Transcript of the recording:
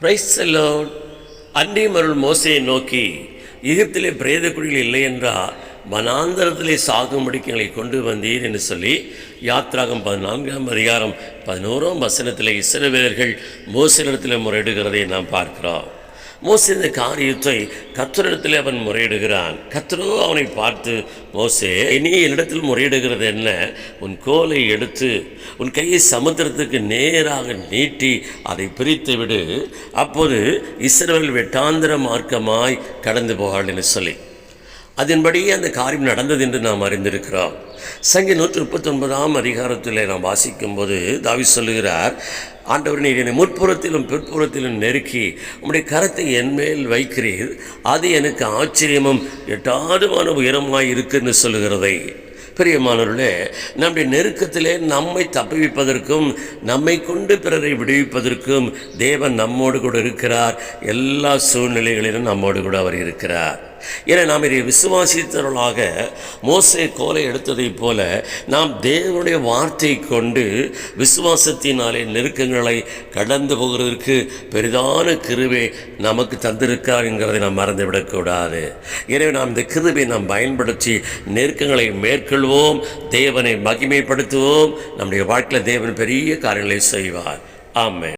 Praise the Lord. அன்றியும் அருள் மோசேயை நோக்கி, எகிப்திலே பிரேத குழிகள் இல்லை என்றால் வனாந்தரத்திலே சாகும்படிக்கு எங்களை கொண்டு வந்தீர் என்று சொல்லி யாத்ராகம் 14ஆம் அதிகாரம் 11ஆம் வசனத்தில் இஸ்ரவேலர்கள் மோசேயிடத்தில் முறையிடுகிறதை நாம் பார்க்கிறோம். மோசே இந்த காரியத்தை கர்த்தரிடத்தில் அவன் முறையிடுகிறான். கர்த்தரோ அவனை பார்த்து, மோசே, நீ என்னிடத்தில் முறையிடுகிறது என்ன? உன் கோலை எடுத்து உன் கையை சமுத்திரத்துக்கு நேராக நீட்டி அதை பிரித்து விடு, அப்போது இஸ்ரவேல் வெட்டாந்திர மார்க்கமாய் கடந்து போவாள் என்று சொல்லி அதன்படி அந்த காரியம் நடந்தது என்று நாம் அறிந்திருக்கிறோம். சங்கீதம் 139ஆம் அதிகாரத்தில் நாம் வாசிக்கும்போது தாவீது சொல்லுகிறார், ஆண்டவர், நீர் என்னை முற்புறத்திலும் பிற்புறத்திலும் நெருக்கி உம்முடைய கரத்தை என்மேல் வைக்கிறீர், அது எனக்கு ஆச்சரியமும் எட்டாதுமான உயரமாய் இருக்குன்னு சொல்லுகிறதை. பிரியமானவர்களே, நம்முடைய நெருக்கத்திலே நம்மை தப்புவிப்பதற்கும் நம்மை கொண்டு பிறரை விடுவிப்பதற்கும் தேவன் நம்மோடு கூட இருக்கிறார். எல்லா சூழ்நிலைகளிலும் நம்மோடு கூட அவர் இருக்கிறார். ஏன்னா நாம் இதை விசுவாசித்தவர்களாக மோசே கோலை எடுத்ததைப் போல நாம் தேவனுடைய வார்த்தை கொண்டு விசுவாசத்தினாலே நெருக்கங்களை கடந்து போகிறதற்கு பெரிதான கிருபை நமக்கு தந்திருக்கார் என்கிறதை நாம் மறந்துவிடக்கூடாது. எனவே நாம் இந்த கிருபை நாம் பயன்படுத்தி நெருக்கங்களை மேற்கொள்வோம், தேவனை மகிமைப்படுத்துவோம். நம்முடைய வாழ்க்கையில் தேவன் பெரிய காரியங்களை செய்வார். ஆமென்.